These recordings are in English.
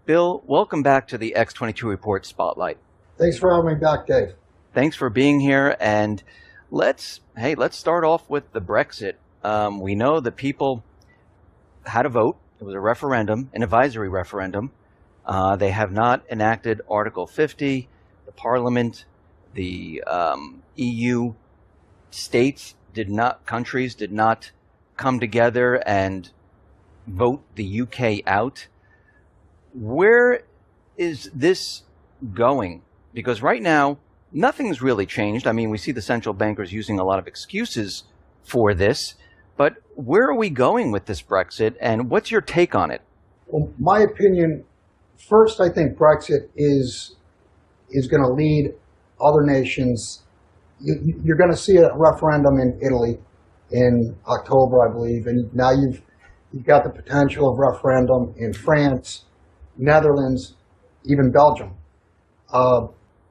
Bill, welcome back to the X22 Report Spotlight. Thanks for having me back, Dave. Thanks for being here, and let's start off with the Brexit. We know the people had a vote. It was a referendum, an advisory referendum. They have not enacted Article 50. The Parliament, the EU states countries did not come together and vote the UK out. Where is this going? Because right now, nothing's really changed. I mean, we see the central bankers using a lot of excuses for this, but where are we going with this Brexit, and what's your take on it? Well, my opinion, first, I think Brexit is going to lead other nations. You're going to see a referendum in Italy in October, I believe, and now you've got the potential of referendum in France, Netherlands, even Belgium.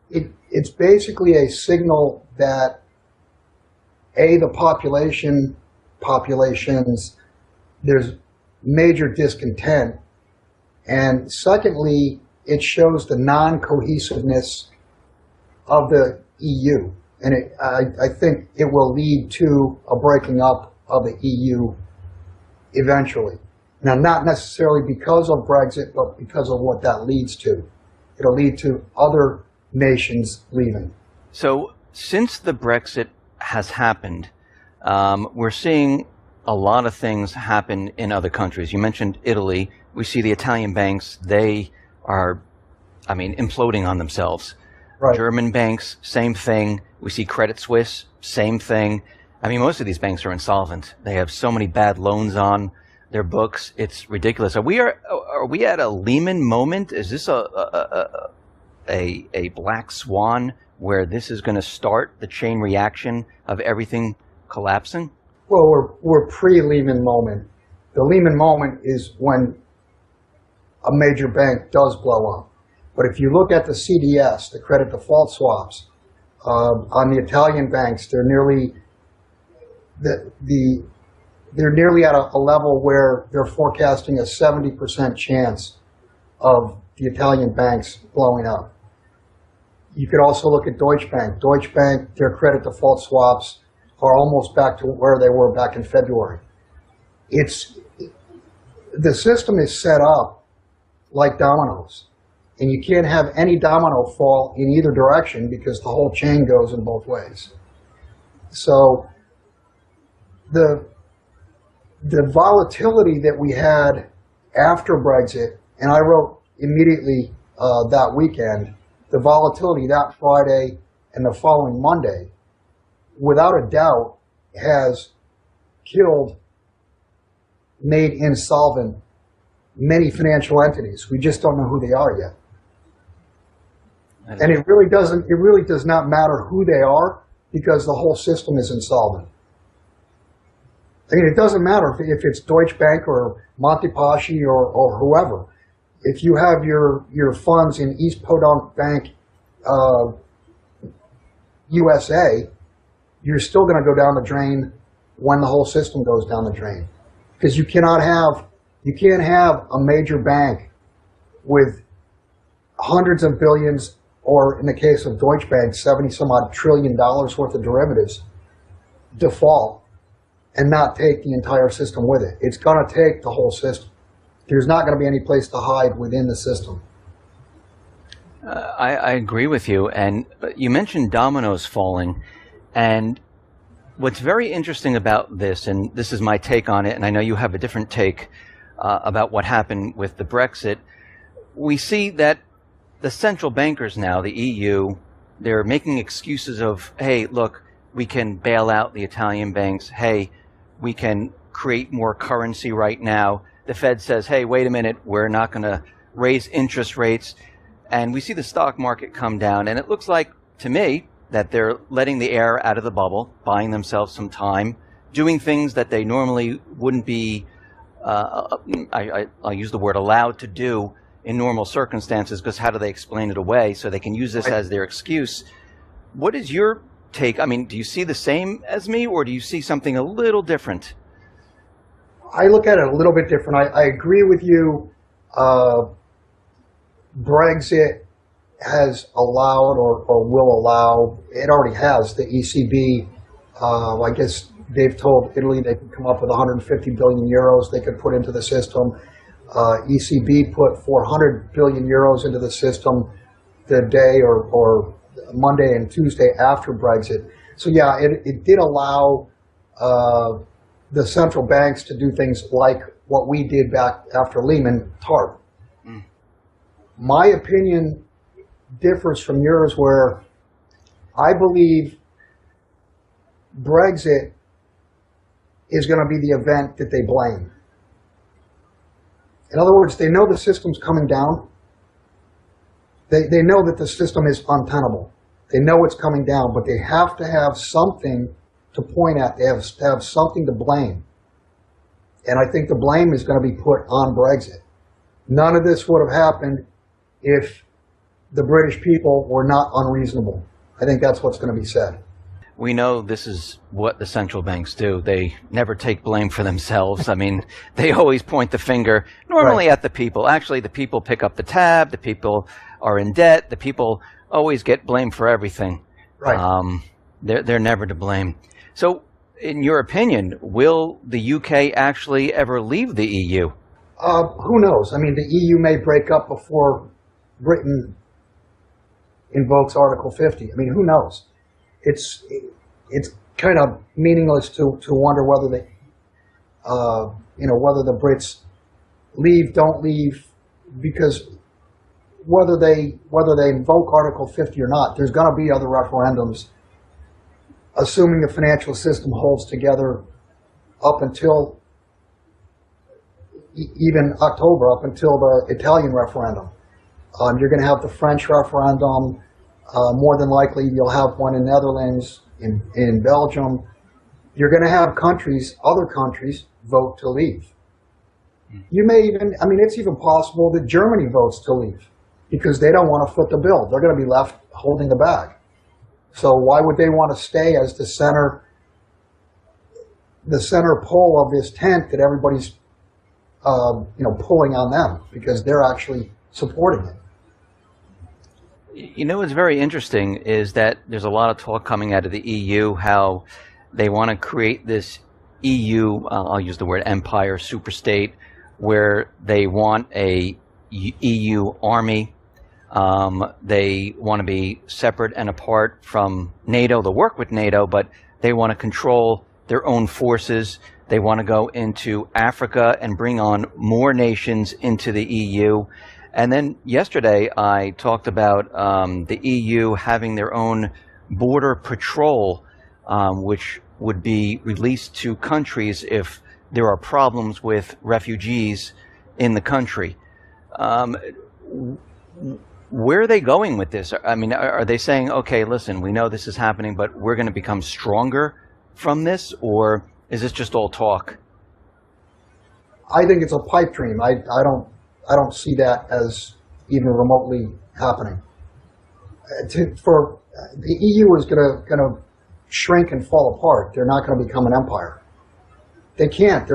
It's basically a signal that the populations, there's major discontent, and secondly, it shows the non-cohesiveness of the EU, and I think it will lead to a breaking up of the EU eventually. Now, not necessarily because of Brexit, but because of what that leads to. It'll lead to other nations leaving. So since the Brexit has happened, we're seeing a lot of things happen in other countries. You mentioned Italy. We see the Italian banks, they are, imploding on themselves. Right. German banks, same thing. We see Credit Suisse, same thing. Most of these banks are insolvent. They have so many bad loans on their books. It's ridiculous. Are we at a Lehman moment? Is this a black swan where this is going to start the chain reaction of everything collapsing? Well, we're pre-Lehman moment. The Lehman moment is when a major bank does blow up. But if you look at the CDS, the credit default swaps, on the Italian banks, they're nearly at a level where they're forecasting a 70% chance of the Italian banks blowing up. You could also look at Deutsche Bank. Deutsche Bank, their credit default swaps are almost back to where they were back in February. The system is set up like dominoes, and you can't have any domino fall in either direction because the whole chain goes in both ways. So the volatility that we had after Brexit, and I wrote immediately that weekend, the volatility that Friday and the following Monday, without a doubt, has made insolvent many financial entities. We just don't know who they are yet. And it really does not matter who they are because the whole system is insolvent. It doesn't matter if it's Deutsche Bank or Monte Paschi or whoever. If you have your funds in East Podunk Bank USA, you're still going to go down the drain when the whole system goes down the drain. Because you can't have a major bank with hundreds of billions, or in the case of Deutsche Bank, 70 some odd trillion dollars worth of derivatives default and not take the entire system with it. It's going to take the whole system. There's not going to be any place to hide within the system. I agree with you. And you mentioned dominoes falling. And what's very interesting about this, and this is my take on it, and I know you have a different take about what happened with the Brexit, we see that the central bankers now, the EU, they're making excuses of, hey, look, we can bail out the Italian banks. Hey, we can create more currency right now. The Fed says, hey, wait a minute, we're not going to raise interest rates. And we see the stock market come down. And it looks like, to me, that they're letting the air out of the bubble, buying themselves some time, doing things that they normally wouldn't be, I'll use the word allowed to do in normal circumstances, because how do they explain it away? So they can use this as their excuse. What is your take? Do you see the same as me, or do you see something a little different? I look at it a little bit different. I agree with you Brexit has allowed or will allow, it already has, the ECB, I guess they've told Italy they could come up with 150 billion euros they could put into the system. ECB put 400 billion euros into the system the day or Monday and Tuesday after Brexit. So yeah, it did allow the central banks to do things like what we did back after Lehman, TARP. My opinion differs from yours, where I believe Brexit is going to be the event that they blame. In other words, they know the system's coming down. They know that the system is untenable. They know it's coming down, but they have to have something to point at. They have to have something to blame. And I think the blame is going to be put on Brexit. None of this would have happened if the British people were not unreasonable. I think that's what's going to be said. We know this is what the central banks do. They never take blame for themselves. I mean, they always point the finger, normally Right. at the people. Actually, the people pick up the tab. The people are in debt. The people always get blamed for everything. Right. They're never to blame. So, in your opinion, will the UK actually ever leave the EU? Who knows? I mean, the EU may break up before Britain invokes Article 50. I mean, who knows? It's kind of meaningless to wonder whether they, whether the Brits leave, don't leave, because whether they invoke Article 50 or not, there's going to be other referendums, assuming the financial system holds together up until even October, up until the Italian referendum. You're going to have the French referendum. More than likely, you'll have one in Netherlands, in Belgium. You're going to have other countries, vote to leave. You may even, it's even possible that Germany votes to leave because they don't want to foot the bill. They're going to be left holding the bag. So why would they want to stay as the center pole of this tent that everybody's, pulling on them because they're actually supporting it? You know what's very interesting is that there's a lot of talk coming out of the EU how they want to create this EU, I'll use the word empire, superstate, where they want a EU army. They want to be separate and apart from NATO. They'll work with NATO, but they want to control their own forces. They want to go into Africa and bring on more nations into the EU. And then yesterday I talked about the EU having their own border patrol, which would be released to countries if there are problems with refugees in the country. Where are they going with this? I mean, are they saying, okay, listen, we know this is happening, but we're going to become stronger from this? Or is this just all talk? I think it's a pipe dream. I don't see that as even remotely happening. The EU is going to shrink and fall apart. They're not going to become an empire. They can't.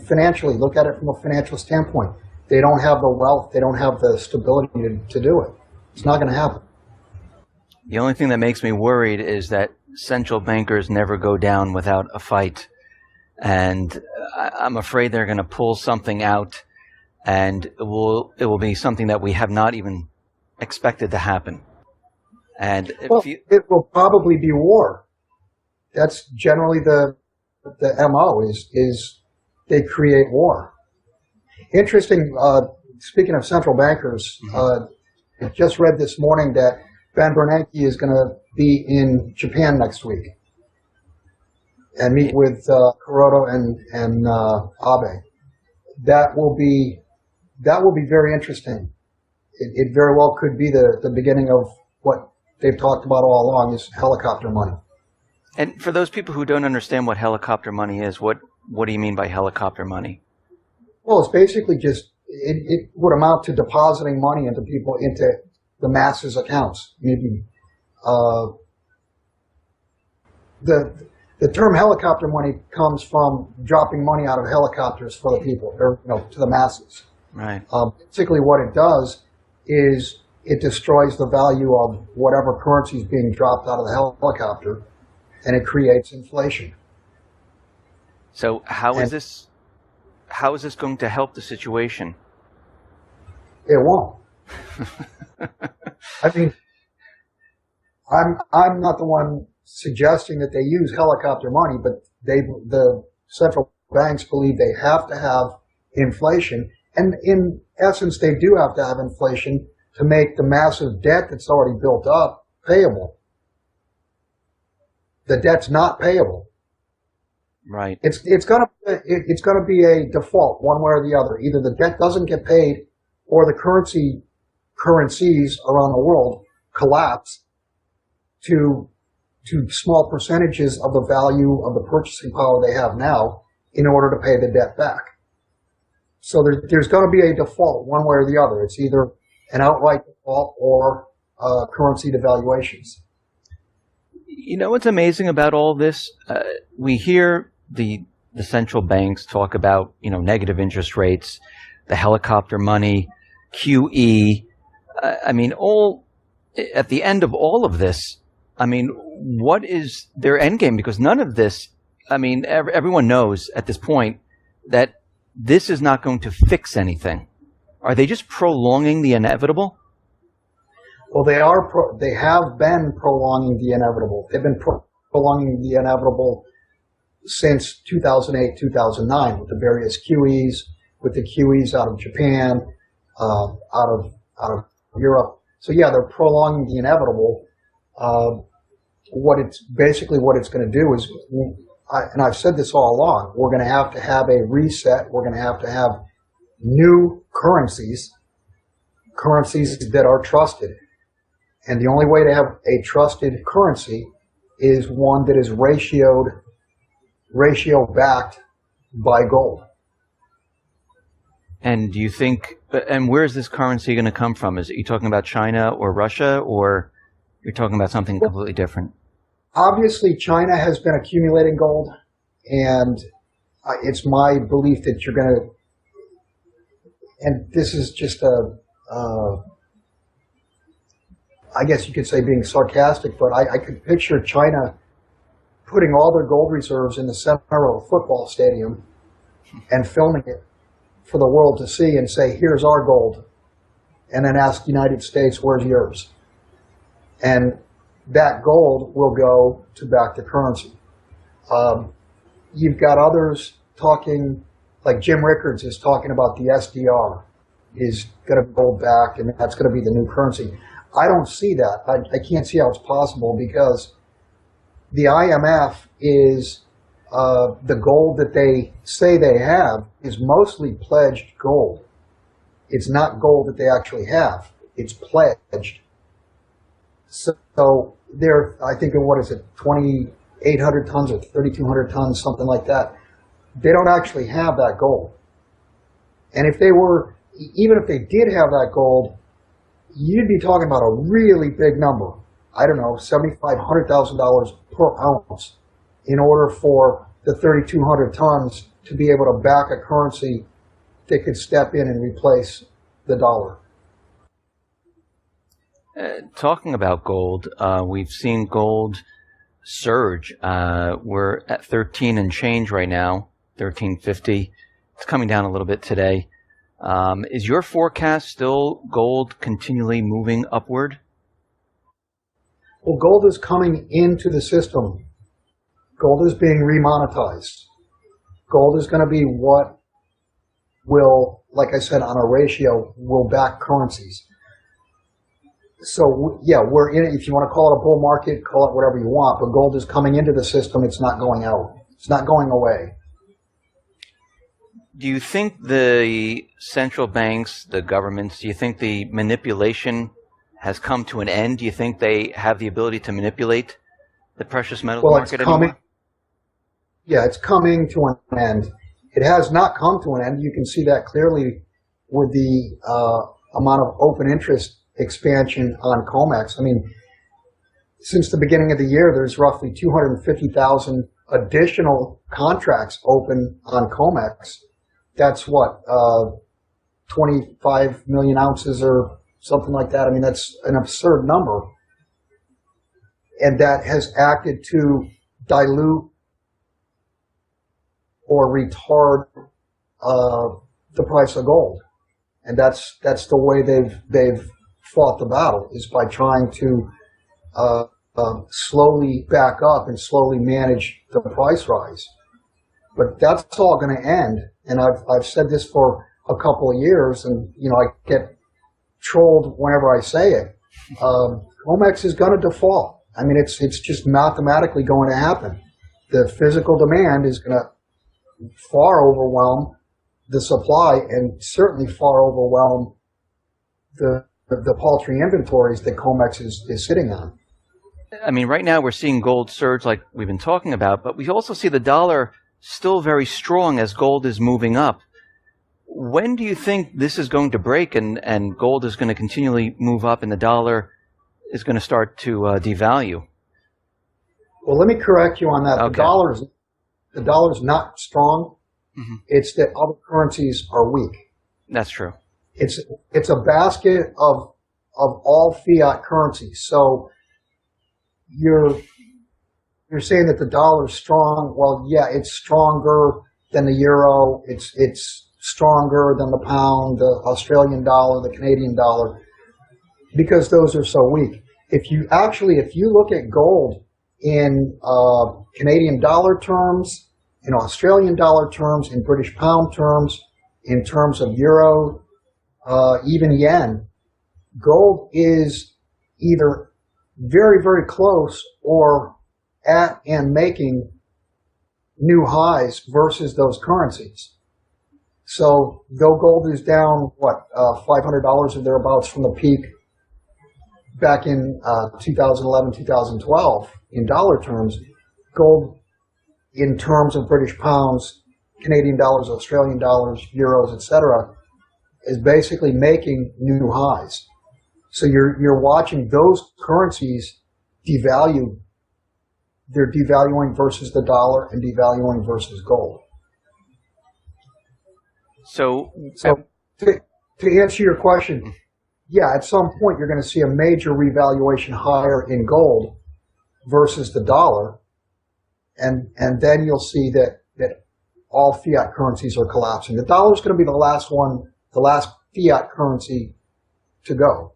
Financially, look at it from a financial standpoint. They don't have the wealth. They don't have the stability to do it. It's not going to happen. The only thing that makes me worried is that central bankers never go down without a fight. And I'm afraid they're going to pull something out, and it will be something that we have not even expected to happen. And it will probably be war. That's generally the MO is they create war. Interesting. Speaking of central bankers, I just read this morning that Ben Bernanke is going to be in Japan next week and meet with Kuroda and Abe. That will be very interesting. It very well could be the beginning of what they've talked about all along, is helicopter money. And for those people who don't understand what helicopter money is, what do you mean by helicopter money? Well, it's basically just, it would amount to depositing money into the masses' accounts. Maybe the term helicopter money comes from dropping money out of helicopters for the people, or to the masses. Right. Basically, what it does is it destroys the value of whatever currency is being dropped out of the helicopter, and it creates inflation. So how is And this going to help the situation? it won't. I mean, I'm not the one suggesting that they use helicopter money, but the central banks believe they have to have inflation, and in essence, they do have to have inflation to make the massive debt that's already built up payable. The debt's not payable. Right. It's gonna be a default one way or the other. Either the debt doesn't get paid, or the currencies around the world collapse to small percentages of the value of the purchasing power they have now in order to pay the debt back. So there's going to be a default one way or the other. It's either an outright default or currency devaluations. You know what's amazing about all this? We hear the central banks talk about, negative interest rates, the helicopter money, QE. I mean, at the end of all of this, I mean, what is their end game? Because none of this, I mean, everyone knows at this point that this is not going to fix anything. Are they just prolonging the inevitable? Well, they have been prolonging the inevitable. They've been prolonging the inevitable since 2008, 2009 with the various QEs, with the QEs out of Japan, out of Europe. So yeah, they're prolonging the inevitable. What it's going to do is, and I've said this all along, we're going to have a reset. We're going to have new currencies that are trusted. And the only way to have a trusted currency is one that is ratio backed by gold. And do you think, and where is this currency going to come from? Is it you talking about China or Russia, or you're talking about something completely different? Obviously, China has been accumulating gold, and it's my belief that you're going to, and this is just I guess you could say being sarcastic, but I could picture China putting all their gold reserves in the center of a football stadium and filming it for the world to see and say, here's our gold, and then ask the United States, where's yours? And that gold will go to back the currency. You've got others talking, like Jim Rickards is talking about the SDR is going to go back, and that's going to be the new currency. I don't see that. I can't see how it's possible, because the IMF is the gold that they say they have is mostly pledged gold. It's not gold that they actually have. It's pledged. So they're, I think, what is it, 2,800 tons or 3,200 tons, something like that. They don't actually have that gold. And if they were, even if they did have that gold, you'd be talking about a really big number. I don't know, $7,500, $100,000 per ounce in order for the 3,200 tons to be able to back a currency that could step in and replace the dollar. Talking about gold, we've seen gold surge. We're at 13 and change right now, 1350. It's coming down a little bit today. Is your forecast still gold continually moving upward? Well, gold is coming into the system. Gold is being remonetized. Gold is going to be what will, like I said, on a ratio, will back currencies. So, yeah, we're in it. If you want to call it a bull market, call it whatever you want, but gold is coming into the system. It's not going out. It's not going away. Do you think the central banks, the governments, do you think the manipulation has come to an end? Do you think they have the ability to manipulate the precious metals market anymore? Yeah, it's coming to an end. It has not come to an end. You can see that clearly with the amount of open interest expansion on COMEX. I mean, since the beginning of the year, there's roughly 250,000 additional contracts open on COMEX. That's what, 25 million ounces or something like that. I mean, that's an absurd number. And that has acted to dilute or retard the price of gold. And that's the way they've fought the battle, is by trying to slowly back up and slowly manage the price rise. But that's all going to end. And I've said this for a couple of years, and I get trolled whenever I say it. COMEX is going to default. I mean, it's just mathematically going to happen. The physical demand is going to far overwhelm the supply, and certainly far overwhelm the paltry inventories that COMEX is sitting on. I mean, right now we're seeing gold surge like we've been talking about, but we also see the dollar still very strong as gold is moving up. When do you think this is going to break and gold is going to continually move up and the dollar is going to start to devalue? Well, let me correct you on that. Okay. The dollar's not strong. Mm-hmm. It's that other currencies are weak. That's true. It's a basket of all fiat currencies. So you're saying that the dollar's strong. Well, yeah, it's stronger than the euro. It's stronger than the pound, the Australian dollar, the Canadian dollar, because those are so weak. If you look at gold in Canadian dollar terms, in Australian dollar terms, in British pound terms, in terms of euro, even yen, gold is either very, very close or at and making new highs versus those currencies. So though gold is down, $500 or thereabouts from the peak back in 2011, 2012 in dollar terms, gold in terms of British pounds, Canadian dollars, Australian dollars, euros, etc., is basically making new highs. So you're watching those currencies devalue. They're devaluing versus the dollar and devaluing versus gold. So to answer your question, yeah, at some point you're going to see a major revaluation higher in gold versus the dollar, and then you'll see that all fiat currencies are collapsing. The dollar is going to be the last fiat currency to go.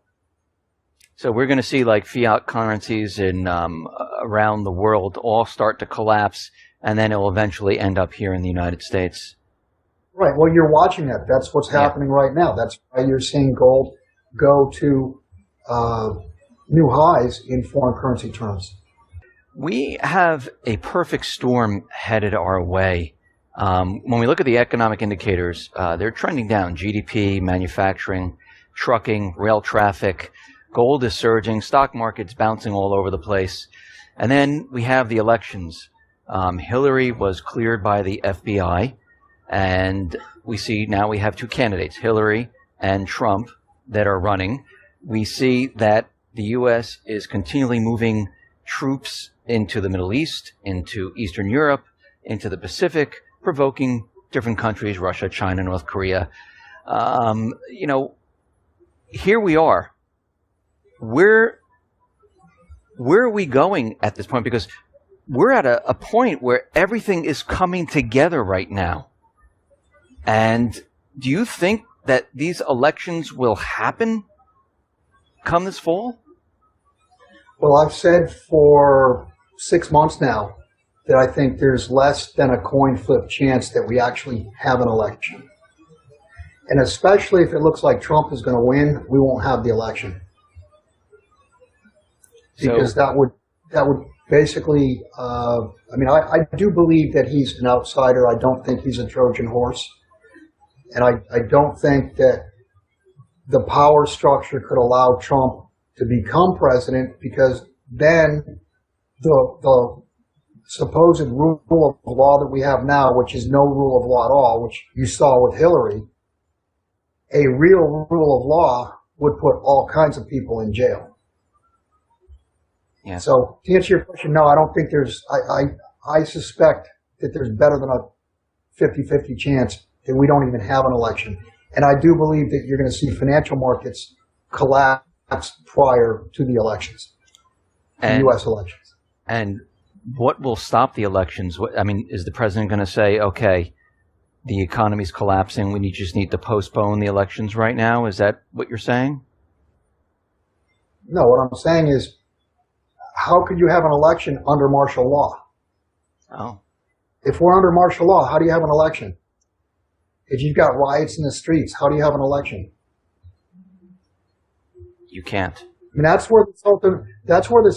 So we're going to see like fiat currencies in around the world all start to collapse, and then it will eventually end up here in the United States. Right. Well, you're watching that. That's what's happening right now. That's why you're seeing gold go to new highs in foreign currency terms. We have a perfect storm headed our way. When we look at the economic indicators, they're trending down. GDP, manufacturing, trucking, rail traffic. Gold is surging. Stock market's bouncing all over the place. And then we have the elections. Hillary was cleared by the FBI. And we see now we have two candidates, Hillary and Trump, that are running. We see that the U.S. is continually moving troops into the Middle East, into Eastern Europe, into the Pacific, provoking different countries, Russia, China, North Korea. Here we are. Where are we going at this point? Because we're at a point where everything is coming together right now. And do you think that these elections will happen come this fall? Well, I've said for 6 months now that I think there's less than a coin flip chance that we actually have an election. And especially if it looks like Trump is going to win, we won't have the election. Because that would basically, I do believe that he's an outsider. I don't think he's a Trojan horse. And I don't think that the power structure could allow Trump to become president, because then the supposed rule of law that we have now, which is no rule of law at all, which you saw with Hillary, a real rule of law would put all kinds of people in jail. Yeah. So to answer your question, no, I don't think there's, I suspect that there's better than a 50-50 chance that we don't even have an election. And I do believe that you're going to see financial markets collapsed prior to the elections, the U.S. elections. And what will stop the elections? I mean, is the president going to say, okay, the economy's collapsing, we just need to postpone the elections right now? Is that what you're saying? No, what I'm saying is, how could you have an election under martial law? Oh. If we're under martial law, how do you have an election? If you've got riots in the streets, how do you have an election? You can't. I mean, that's where this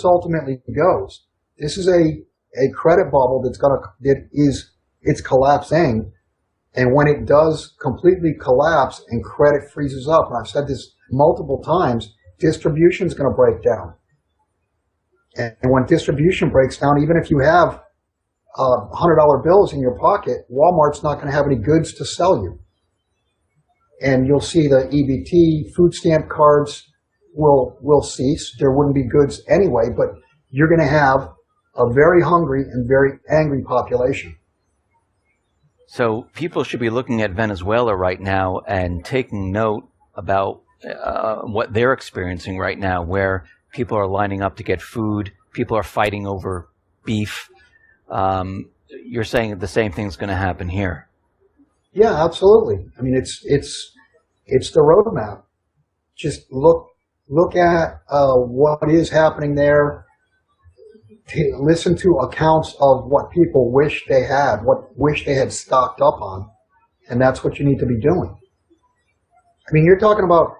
ultimately goes. This is a credit bubble it's collapsing, and when it does completely collapse and credit freezes up, and I've said this multiple times, distribution is going to break down. And when distribution breaks down, even if you have $100 bills in your pocket, Walmart's not going to have any goods to sell you. And you'll see the EBT, food stamp cards will cease. There wouldn't be goods anyway, but you're going to have a very hungry and very angry population. So people should be looking at Venezuela right now and taking note about what they're experiencing right now, where people are lining up to get food, people are fighting over beef. You're saying the same thing's going to happen here? Yeah, absolutely. I mean, it's the roadmap. Just look at what is happening there. Listen to accounts of what people wish they had stocked up on, and that's what you need to be doing. I mean, you're talking about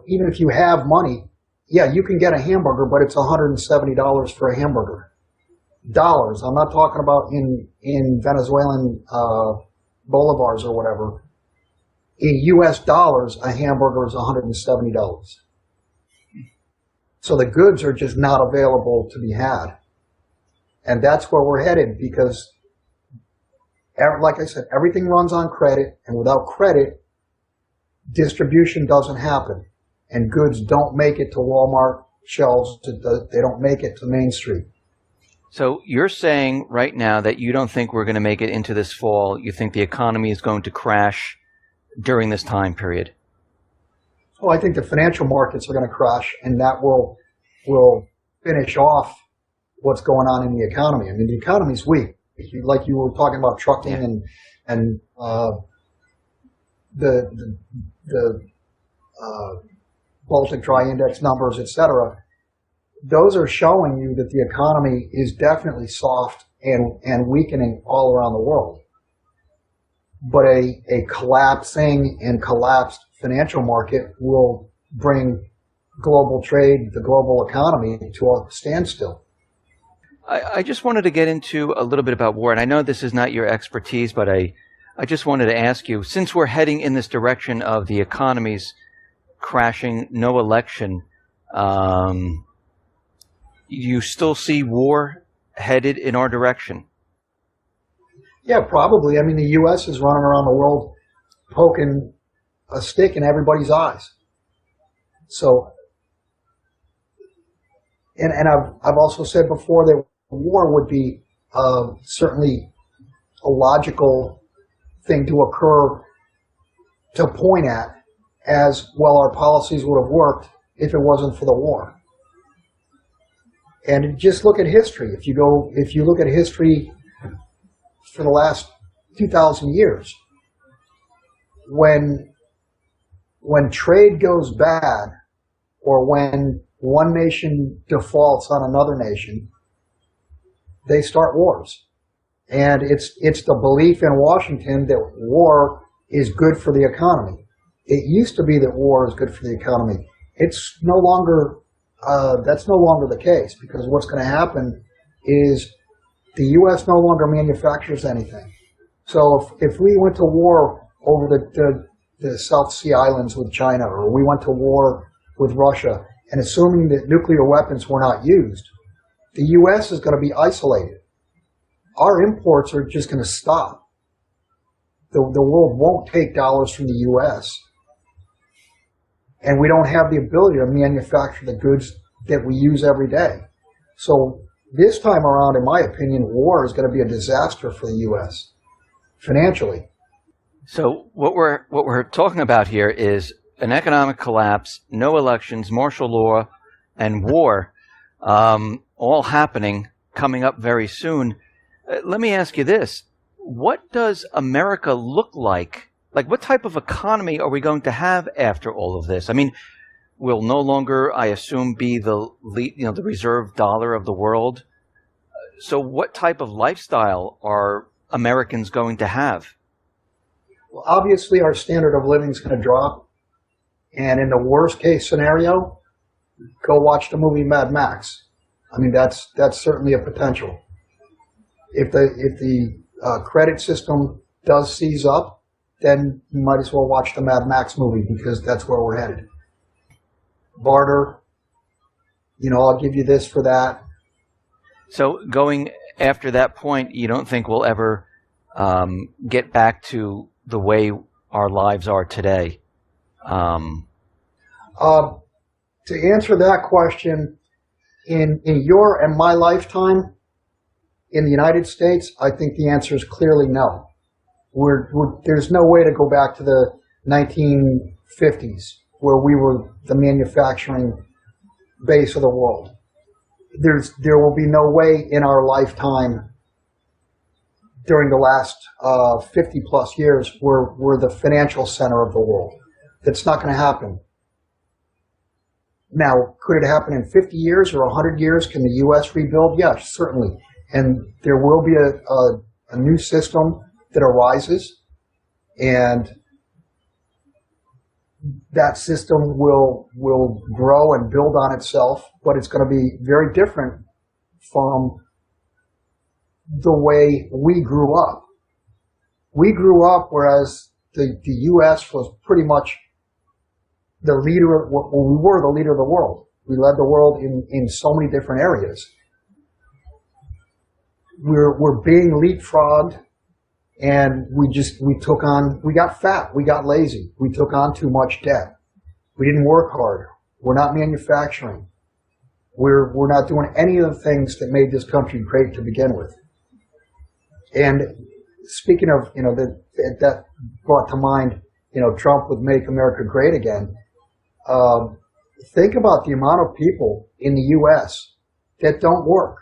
even if you have money, yeah, you can get a hamburger, but it's $170 for a hamburger. Dollars. I'm not talking about in Venezuelan bolivars or whatever. In U.S. dollars, a hamburger is $170. So the goods are just not available to be had. And that's where we're headed because, like I said, everything runs on credit, and without credit, distribution doesn't happen. And goods don't make it to Walmart shelves. They don't make it to Main Street. So you're saying right now that you don't think we're going to make it into this fall. You think the economy is going to crash during this time period? Well, I think the financial markets are going to crash, and that will finish off what's going on in the economy. I mean, the economy's weak. Like you were talking about trucking and the Baltic Dry Index numbers, etc. Those are showing you that the economy is definitely soft and weakening all around the world. But a collapsing and collapsed financial market will bring global trade, the global economy, to a standstill. I just wanted to get into a little bit about war, and I know this is not your expertise, but I just wanted to ask you, since we're heading in this direction of the economy's crashing, no election, you still see war headed in our direction? Yeah, probably. I mean, the U.S. is running around the world poking a stick in everybody's eyes. So, and I've also said before that war would be certainly a logical thing to occur to point at, as well our policies would have worked if it wasn't for the war. And just look at history. If you look at history for the last 2,000 years, when trade goes bad, or when one nation defaults on another nation, they start wars. And it's the belief in Washington that war is good for the economy. It used to be that war is good for the economy. It's no longer, that's no longer the case, because what's going to happen is the U.S. no longer manufactures anything. So if we went to war over the South Sea Islands with China, or we went to war with Russia, and assuming that nuclear weapons were not used, the U.S. is going to be isolated. Our imports are just going to stop. The world won't take dollars from the U.S., and we don't have the ability to manufacture the goods that we use every day. So this time around, in my opinion, war is going to be a disaster for the U.S. financially. So what we're talking about here is an economic collapse, no elections, martial law, and war, all happening, coming up very soon. Let me ask you this. What does America look like? Like, what type of economy are we going to have after all of this? I mean, we'll no longer, I assume, be the reserve dollar of the world. So what type of lifestyle are Americans going to have? Well, obviously, our standard of living is going to drop. And in the worst case scenario, go watch the movie Mad Max. I mean, that's certainly a potential. If the credit system does seize up, then you might as well watch the Mad Max movie, because that's where we're headed. Barter, I'll give you this for that. So going after that point, you don't think we'll ever get back to the way our lives are today? To answer that question, in your and my lifetime in the United States, I think the answer is clearly no. There's no way to go back to the 1950s, where we were the manufacturing base of the world. There will be no way in our lifetime during the last 50 plus years where we're the financial center of the world. That's not going to happen. Now, could it happen in 50 years or 100 years? Can the U.S. rebuild? Yes, certainly. And there will be a new system that arises, and that system will grow and build on itself, but it's going to be very different from the way we grew up. We grew up, whereas the U.S. was pretty much the leader. We were the leader of the world. We led the world in so many different areas. We're being leapfrogged. And we got fat, we got lazy, we took on too much debt. We didn't work hard. We're not manufacturing. We're not doing any of the things that made this country great to begin with. And speaking of, that brought to mind, Trump would make America great again. Think about the amount of people in the U.S. that don't work.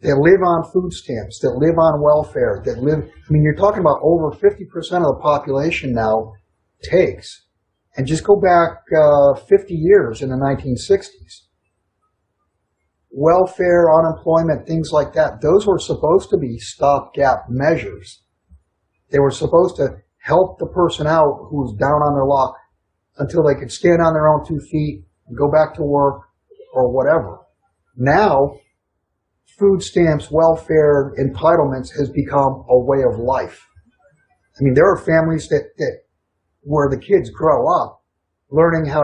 That live on food stamps, that live on welfare, you're talking about over 50% of the population now takes. And just go back 50 years in the 1960s. Welfare, unemployment, things like that, those were supposed to be stopgap measures. They were supposed to help the person out who was down on their luck until they could stand on their own 2 feet, go back to work, or whatever. Now, food stamps, welfare, entitlements has become a way of life. I mean, there are families that where the kids grow up learning how